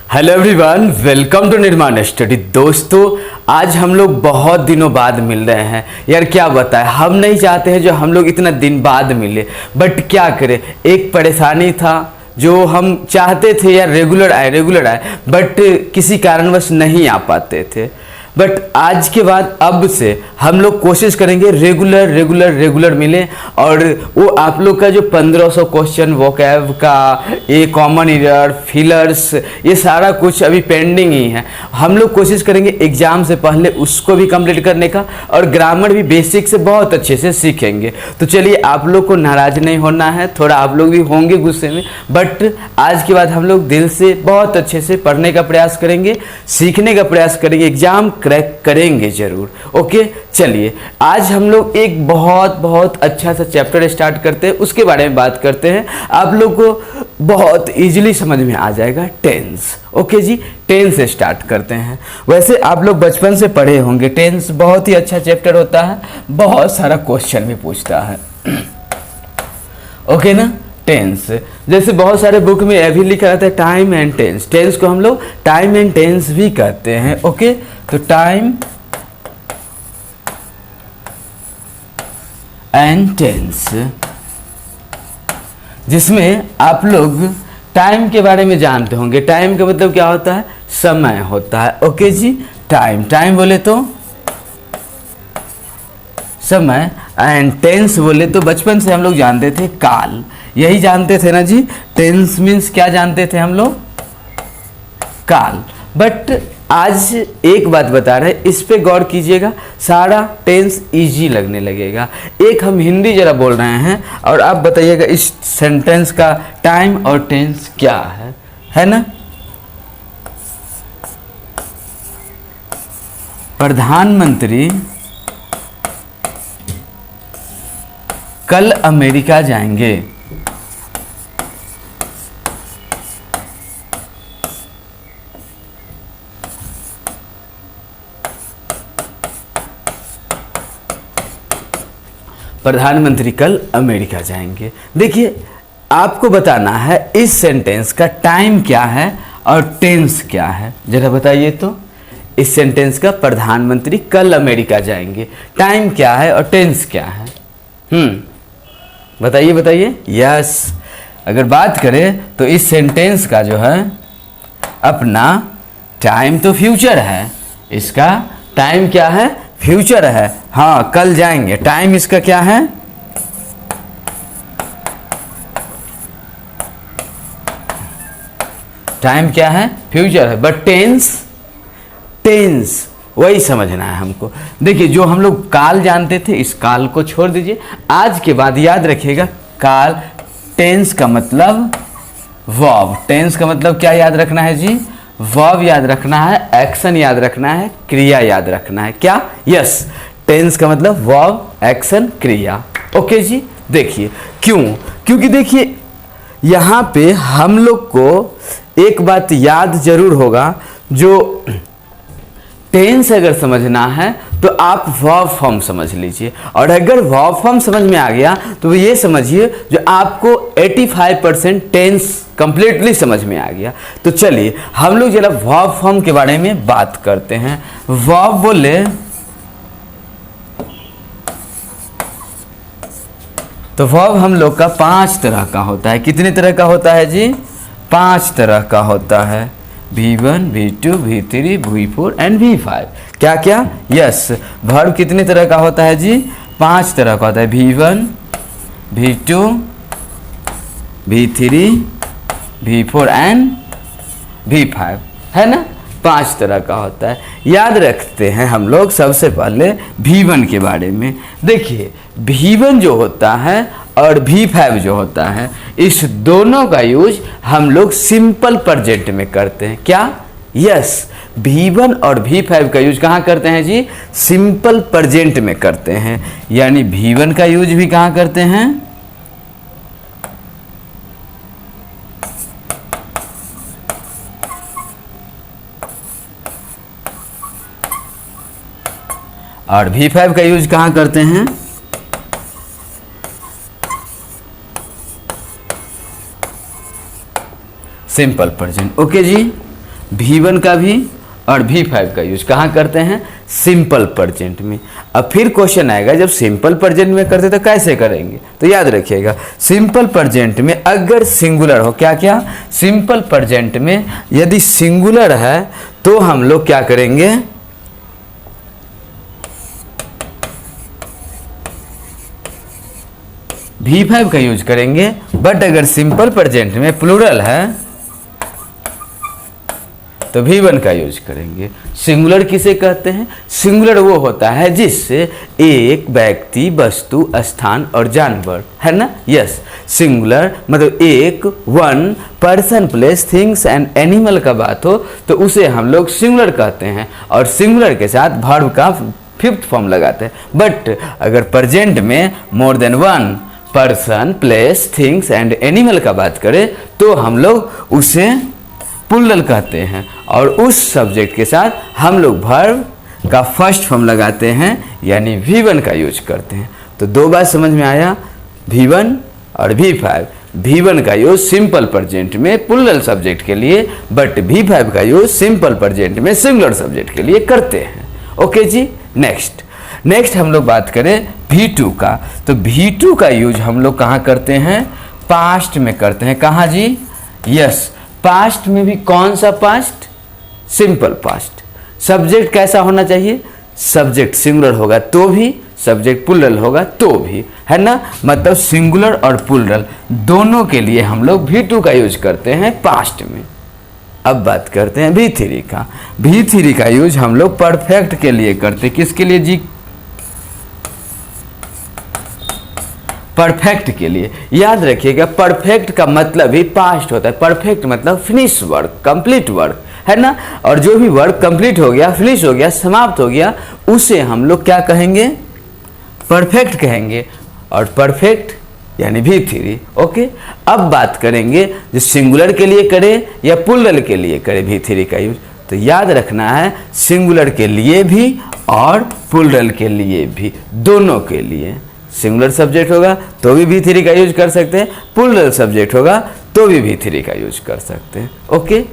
Hello everyone, welcome to निर्माण study. दोस्तों, आज हम लोग बहुत दिनों बाद मिल रहे हैं। यार क्या बताएं, हम नहीं चाहते हैं जो हम लोग इतना दिन बाद मिले, बट क्या करें, एक परेशानी था जो हम चाहते थे यार रेगुलर आए, बट किसी कारणवश नहीं आ पाते थे। बट आज के बाद अब से हम लोग कोशिश करेंगे रेगुलर मिले, और वो आप लोग का जो 1500 क्वेश्चन वोकैब का, ये कॉमन एरर, फिलर्स, ये सारा कुछ अभी पेंडिंग ही है। हम लोग कोशिश करेंगे एग्जाम से पहले उसको भी कंप्लीट करने का, और ग्रामर भी बेसिक से बहुत अच्छे से सीखेंगे। तो चलिए, आप लोग को नाराज नहीं होना है, थोड़ा आप लोग भी होंगे गुस्से में, बट आज के बाद हम लोग दिल से बहुत अच्छे से पढ़ने का प्रयास करेंगे, सीखने का प्रयास करेंगे, एग्जाम क्रैक करेंगे जरूर। ओके, चलिए आज हम लोग एक बहुत अच्छा सा चैप्टर स्टार्ट करते हैं, उसके बारे में बात करते हैं। आप लोग को बहुत इजीली समझ में आ जाएगा, टेंस। ओके जी, टेंस से स्टार्ट करते हैं। वैसे आप लोग बचपन से पढ़े होंगे, टेंस बहुत ही अच्छा चैप्टर होता है, बहुत सारा क्वेश्चन भी पूछता है। ओके ना, टेंस जैसे बहुत सारे बुक में यह भी लिखा रहता है टाइम एंड टेंस। टेंस को हम लोग टाइम एंड टेंस भी कहते हैं। ओके, तो टाइम एंड टेंस, जिसमें आप लोग टाइम के बारे में जानते होंगे। टाइम का मतलब क्या होता है? समय होता है। ओके जी, टाइम बोले तो समय, एंड टेंस बोले तो बचपन से हम लोग जानते थे काल, यही जानते थे ना जी। टेंस मीन्स क्या जानते थे हम लोग? काल। बट आज एक बात बता रहे, इस पे गौर कीजिएगा, सारा टेंस इजी लगने लगेगा। एक हम हिंदी जरा बोल रहे हैं और आप बताइएगा इस सेंटेंस का टाइम और टेंस क्या है ना? प्रधानमंत्री कल अमेरिका जाएंगे। प्रधानमंत्री कल अमेरिका जाएंगे। देखिए, आपको बताना है इस सेंटेंस का टाइम क्या है और टेंस क्या है, जरा बताइए तो। इस सेंटेंस का प्रधानमंत्री कल अमेरिका जाएंगे, टाइम क्या है और टेंस क्या है? बताइए। यस, अगर बात करें तो इस सेंटेंस का जो है अपना टाइम तो फ्यूचर है, इसका टाइम क्या है? फ्यूचर है। हाँ, कल जाएंगे, टाइम इसका क्या है? टाइम क्या है? फ्यूचर है। बट टेंस वही समझना है हमको। देखिए, जो हम लोग काल जानते थे, इस काल को छोड़ दीजिए। आज के बाद याद रखिएगा, काल, टेंस का मतलब वर्ब। टेंस का मतलब क्या याद रखना है जी? वर्ब याद रखना है, एक्शन याद रखना है, क्रिया याद रखना है। क्या? यस, टेंस का मतलब वर्ब, एक्शन, क्रिया। ओके जी, देखिए क्योंकि देखिए यहाँ पे हम लोग को एक बात याद जरूर होगा, जो टेंस अगर समझना है तो आप वर्ब फॉर्म समझ लीजिए, और अगर वर्ब फॉर्म समझ में आ गया तो ये समझिए जो आपको 85% टेंस कंप्लीटली समझ में आ गया। तो चलिए हम लोग जरा वर्ब फॉर्म के बारे में बात करते हैं। वर्ब बोले तो वर्ब हम लोग का 5 तरह का होता है। कितने तरह का होता है जी? 5 तरह का होता है। V1, V2, V3, V4 and V5। क्या? यस, वर्ब कितने तरह का होता है जी? 5 तरह का होता है। V1, V2, V3, V4 and V5, है ना? 5 तरह का होता है। याद रखते हैं हम लोग सबसे पहले V1 के बारे में। देखिए, V1 जो होता है और V5 जो होता है, इस दोनों का यूज हम लोग सिंपल प्रेजेंट में करते हैं। क्या? यस, V1 और V5 का यूज कहाँ करते हैं जी? सिंपल प्रेजेंट में करते हैं। यानी V1 का यूज भी कहाँ करते हैं? और V5 का यूज कहाँ करते हैं? Simple present. ओके जी, V1 का भी और V5 का यूज कहाँ करते हैं? सिंपल प्रेजेंट में। अब फिर क्वेश्चन आएगा, जब सिंपल प्रेजेंट में करते तो कैसे करेंगे? तो याद रखिएगा, सिंपल प्रेजेंट में अगर सिंगुलर हो, क्या क्या? सिंपल प्रेजेंट में यदि सिंगुलर है तो हम लोग क्या करेंगे? V5 का यूज करेंगे। बट अगर सिंपल प्रेजेंट में प्लूरल है तो V1 का यूज करेंगे। सिंगुलर किसे कहते हैं? सिंगुलर वो होता है जिससे एक व्यक्ति, वस्तु, स्थान और जानवर, है ना? यस, सिंगुलर मतलब एक, one, person, place, things and animal का बात हो तो उसे हम लोग सिंगुलर कहते हैं और सिंगुलर के साथ वर्ब का फिफ्थ फॉर्म लगाते हैं। बट अगर प्रेजेंट में more than one person, place, things and animal का बात करें तो हम लोग उसे प्लूरल कहते हैं और उस सब्जेक्ट के साथ हम लोग वर्ब का फर्स्ट फॉर्म लगाते हैं यानी V1 का यूज करते हैं। तो दो बात समझ में आया, V1 और V5। V1 का यूज सिंपल प्रेजेंट में प्लूरल सब्जेक्ट के लिए, बट V5 का यूज सिंपल प्रेजेंट में सिंगुलर सब्जेक्ट के लिए करते हैं। ओके जी, नेक्स्ट हम लोग बात करें V2 का। तो V2 का यूज हम लोग कहाँ करते हैं? पास्ट में करते हैं। कहाँ जी? यस, पास्ट में भी कौन सा पास्ट? Simple past. सब्जेक्ट कैसा होना चाहिए? सब्जेक्ट सिंगुलर होगा तो भी, सब्जेक्ट प्लूरल होगा तो भी, है ना? मतलब सिंगुलर और प्लूरल दोनों के लिए हम लोग V2 का यूज करते हैं पास्ट में। अब बात करते हैं V3 का। V3 का यूज हम लोग परफेक्ट के लिए करते हैं। किसके लिए जी? परफेक्ट के लिए। याद रखिएगा, परफेक्ट का मतलब ही पास्ट होता है। परफेक्ट मतलब फिनिश वर्क, कंप्लीट वर्क, है ना? और जो भी वर्क कंप्लीट हो गया, फिनिश हो गया, समाप्त हो गया, उसे हम लोग क्या कहेंगे? परफेक्ट कहेंगे। और परफेक्ट यानी V3। ओके, अब बात करेंगे जो सिंगुलर के लिए करे या प्लूरल के लिए करे V3 का यूज। तो याद रखना है, सिंगुलर के लिए भी और प्लूरल के लिए भी, दोनों के लिए। सिंगुलर सब्जेक्ट होगा तो भी V3 का यूज कर सकते हैं, प्लूरल सब्जेक्ट होगा तो भी V3 का यूज कर सकते हैं। ओके,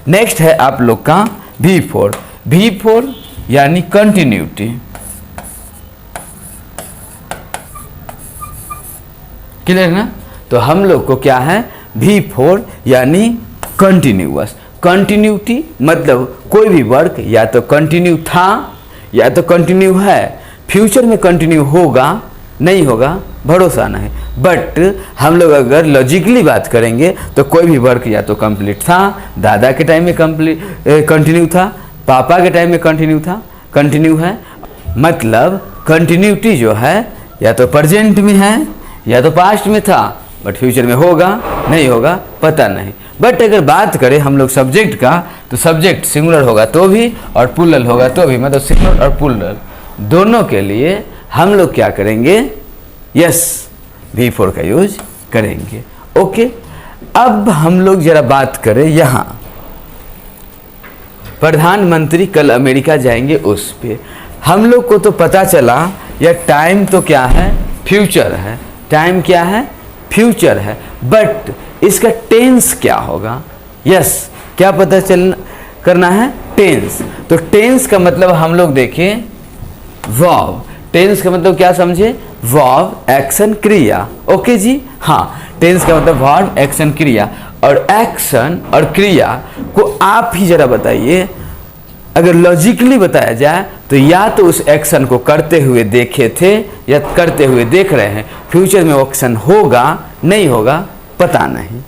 नेक्स्ट है आप लोग का V4। V4 यानी कंटिन्यूटी। क्लियर ना? तो हम लोग को क्या है? V4 यानी कंटिन्यूअस। कंटिन्यूटी मतलब कोई भी वर्क या तो कंटिन्यू था या तो कंटिन्यू है। फ्यूचर में कंटिन्यू होगा नहीं होगा भरोसा नहीं, बट हम लोग अगर लॉजिकली बात करेंगे तो कोई भी वर्क या तो कंप्लीट था, दादा के टाइम में कंटिन्यू था, पापा के टाइम में कंटिन्यू था, कंटिन्यू है। मतलब कंटिन्यूटी जो है या तो प्रेजेंट में है या तो पास्ट में था, बट फ्यूचर में होगा नहीं होगा पता नहीं। बट अगर बात करें हम लोग सब्जेक्ट का, तो सब्जेक्ट सिंगुलर होगा तो भी और प्लूरल होगा तो भी, मतलब सिंगुलर और प्लूरल दोनों के लिए हम लोग क्या करेंगे? यस, V4 का यूज करेंगे। ओके, अब हम लोग जरा बात करें यहाँ प्रधानमंत्री कल अमेरिका जाएंगे उस पे। हम लोग को तो पता चला या टाइम तो क्या है? फ्यूचर है। टाइम क्या है? फ्यूचर है। बट इसका टेंस क्या होगा? यस, क्या पता करना है? टेंस। तो टेंस का मतलब हम लोग देखें वर्ब। टेंस का मतलब क्या समझे? वर्ब, एक्शन, क्रिया। ओके जी, हाँ, टेंस का मतलब वर्ब, एक्शन, क्रिया। और एक्शन और क्रिया को आप ही जरा बताइए, अगर लॉजिकली बताया जाए तो या तो उस एक्शन को करते हुए देखे थे या करते हुए देख रहे हैं, फ्यूचर में वो एक्शन होगा नहीं होगा पता नहीं।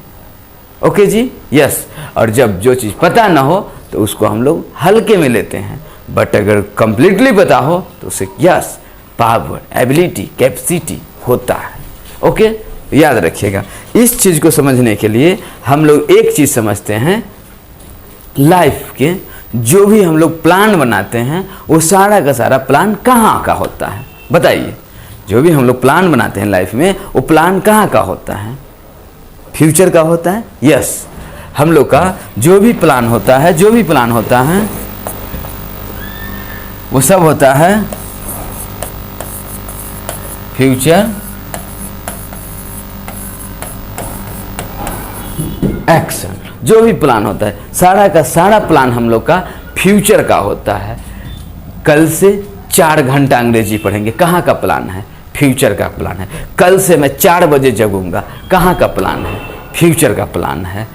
ओके जी, यस। और जब जो चीज़ पता ना हो तो उसको हम लोग हल्के में लेते हैं, बट अगर कंप्लीटली पता हो तो उसे यस, पावर, एबिलिटी, कैपेसिटी होता है। ओके, याद रखिएगा। इस चीज़ को समझने के लिए हम लोग एक चीज़ समझते हैं, लाइफ के जो भी हम लोग प्लान बनाते हैं वो सारा का सारा प्लान कहाँ का होता है? बताइए, जो भी हम लोग प्लान बनाते हैं लाइफ में वो प्लान कहाँ का होता है? फ्यूचर का होता है। यस, हम लोग का जो भी प्लान होता है वो सब होता है फ्यूचर एक्शन। जो भी प्लान होता है सारा का सारा प्लान हम लोग का फ्यूचर का होता है। कल से 4 घंटा अंग्रेजी पढ़ेंगे, कहाँ का प्लान है? फ्यूचर का प्लान है। कल से मैं 4 बजे जगूंगा, कहाँ का प्लान है? फ्यूचर का प्लान है।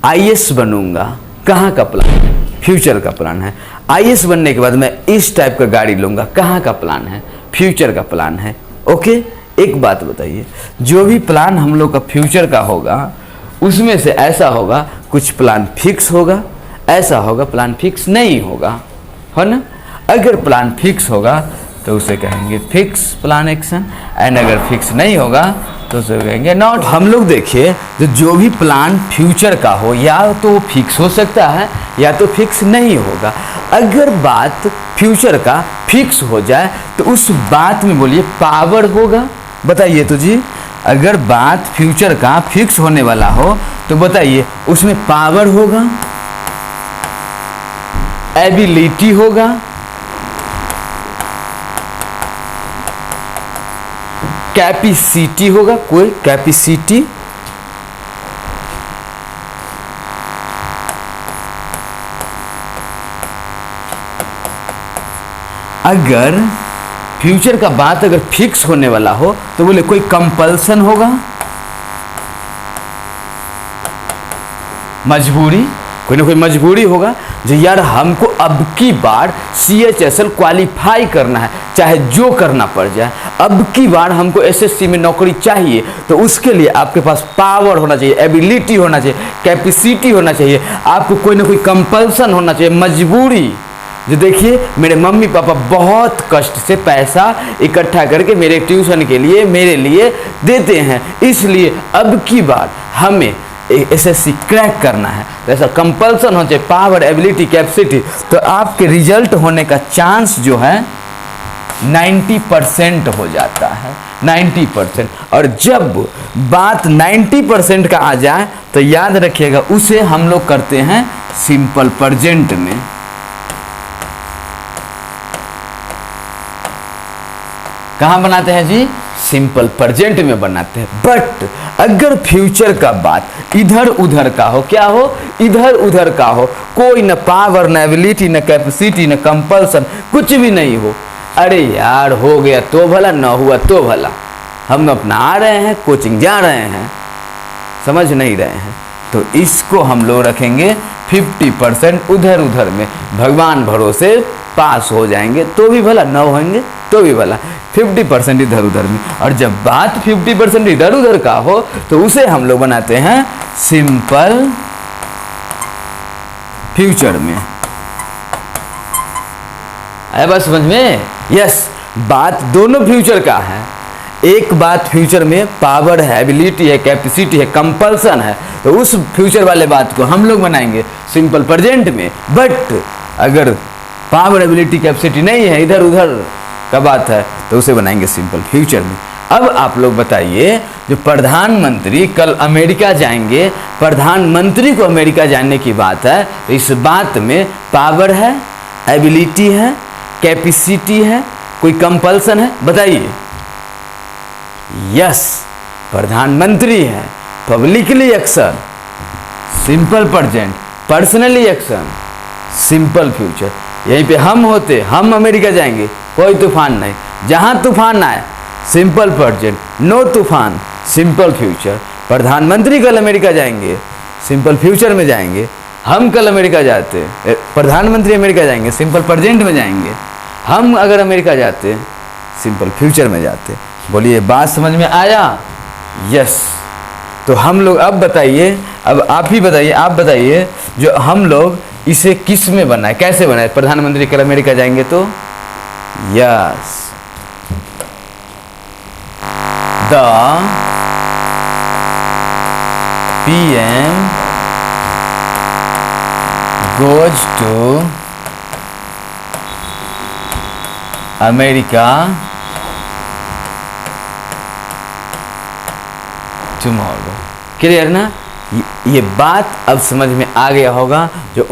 आईएएस बनूंगा, कहाँ का प्लान है? फ्यूचर का प्लान है। आईएएस बनने के बाद मैं इस टाइप का गाड़ी लूंगा, कहाँ का प्लान है? फ्यूचर का प्लान है। ओके, एक बात बताइए, जो भी प्लान हम लोग का फ्यूचर का होगा उसमें से ऐसा होगा कुछ प्लान फिक्स होगा, ऐसा होगा प्लान फिक्स नहीं होगा, है ना? अगर प्लान फिक्स होगा तो उसे कहेंगे फिक्स प्लान एक्शन, एंड अगर फिक्स नहीं होगा तो उसे कहेंगे नॉट। हम लोग देखिए जो भी प्लान फ्यूचर का हो या तो वो फिक्स हो सकता है या तो फिक्स नहीं होगा। अगर बात फ्यूचर का फिक्स हो जाए तो उस बात में बोलिए पावर होगा। बताइए तो जी, अगर बात फ्यूचर का फिक्स होने वाला हो तो बताइए उसमें पावर होगा, एबिलिटी होगा, कैपेसिटी होगा, कोई कैपेसिटी, अगर फ्यूचर का बात अगर फिक्स होने वाला हो तो बोले कोई कंपल्सन होगा, मजबूरी, कोई ना कोई मजबूरी होगा जो यार हमको अब की बार CHSL क्वालिफाई करना है, चाहे जो करना पड़ जाए, अब की बार हमको SSC में नौकरी चाहिए, तो उसके लिए आपके पास पावर होना चाहिए, एबिलिटी होना चाहिए, कैपेसिटी होना चाहिए, आपको कोई ना कोई कंपल्सन होना चाहिए, मजबूरी। जो देखिए मेरे मम्मी पापा बहुत कष्ट से पैसा इकट्ठा करके मेरे ट्यूशन के लिए मेरे लिए देते हैं, इसलिए अब की बार हमें SSC क्रैक करना है, तो ऐसा कंपल्सन हो चाहिए, पावर, एबिलिटी, कैपेसिटी, तो आपके रिजल्ट होने का चांस जो है 90% हो जाता है, 90%। और जब बात 90% का आ जाए तो याद रखिएगा उसे हम लोग करते हैं सिंपल प्रेजेंट में। कहाँ बनाते हैं जी? सिंपल प्रेजेंट में बनाते हैं। बट अगर फ्यूचर का बात इधर उधर का हो, क्या हो? इधर उधर का हो, कोई न पावर, न एबिलिटी, न कैपेसिटी, न कंपल्सन, कुछ भी नहीं हो, अरे यार हो गया तो भला, न हुआ तो भला, हम अपना आ रहे हैं, कोचिंग जा रहे हैं, समझ नहीं रहे हैं, तो इसको हम लोग रखेंगे 50% उधर उधर में। भगवान भरोसे पास हो जाएंगे तो भी भला, न होंगे तो भी भला, 50% इधर उधर में। और जब बात 50% इधर उधर का हो तो उसे हम लोग बनाते हैं सिंपल फ्यूचर में। आया बात समझ में? यस, बात दोनों फ्यूचर का है। एक बात फ्यूचर में पावर है, एबिलिटी है, कैपेसिटी है, कंपल्सन है, तो उस फ्यूचर वाले बात को हम लोग बनाएंगे सिंपल प्रेजेंट में। बट अगर पावर, एबिलिटी, कैपेसिटी नहीं है, इधर उधर का बात है, तो उसे बनाएंगे सिंपल फ्यूचर में। अब आप लोग बताइए, जो प्रधानमंत्री कल अमेरिका जाएंगे, प्रधानमंत्री को अमेरिका जाने की बात है, तो इस बात में पावर है, एबिलिटी है, कैपेसिटी है, कोई कंपल्सन है? बताइए। यस, प्रधानमंत्री है, publicly action, simple present, personally action, simple future. यहीं पे हम होते, हम अमेरिका जाएंगे, कोई तूफान नहीं, जहां तूफान आए सिंपल प्रेजेंट, नो तूफान, सिंपल फ्यूचर। प्रधानमंत्री कल अमेरिका जाएंगे, सिंपल फ्यूचर में जाएंगे। हम कल अमेरिका जाते, प्रधानमंत्री अमेरिका जाएंगे, सिंपल प्रेजेंट में जाएंगे। हम अगर अमेरिका जाते, सिंपल फ्यूचर में जाते। बोलिए, बात समझ में आया? यस। तो हम लोग अब बताइए, अब आप ही बताइए, आप बताइए, जो हम लोग इसे किस में बनाए, कैसे बनाए? प्रधानमंत्री कल अमेरिका जाएंगे तो yes, the PM goes to America tomorrow. Clear ना? ये बात अब समझ में आ गया होगा। जो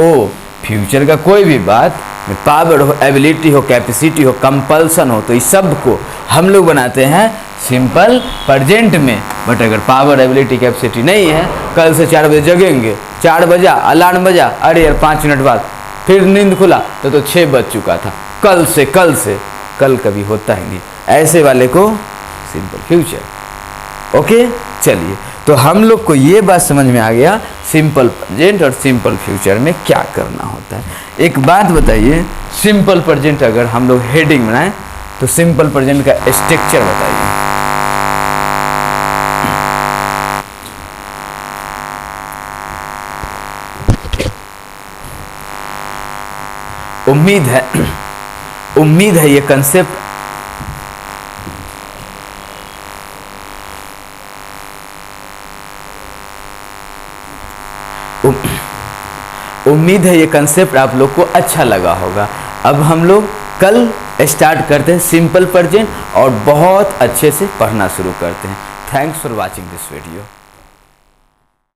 फ्यूचर का कोई भी बात, पावर हो, एबिलिटी हो, कैपेसिटी हो, कंपल्सन हो, तो इस सब को हम लोग बनाते हैं सिंपल प्रेजेंट में। बट अगर पावर, एबिलिटी, कैपेसिटी नहीं है, कल से 4 बजे जगेंगे, 4 बजा, अलार्म बजा, अरे यार 5 मिनट बाद फिर नींद खुला तो 6 बज चुका था, कल कभी होता ही नहीं। ऐसे वाले को सिंपल फ्यूचर। ओके, चलिए, तो हम लोग को ये बात समझ में आ गया सिंपल प्रेजेंट और सिंपल फ्यूचर में क्या करना होता है। एक बात बताइए, सिंपल प्रेजेंट अगर हम लोग हेडिंग बनाएं तो सिंपल प्रेजेंट का स्ट्रक्चर बताइए। उम्मीद है ये कंसेप्ट आप लोग को अच्छा लगा होगा। अब हम लोग कल स्टार्ट करते हैं सिंपल प्रेजेंट और बहुत अच्छे से पढ़ना शुरू करते हैं। Thanks for watching this video.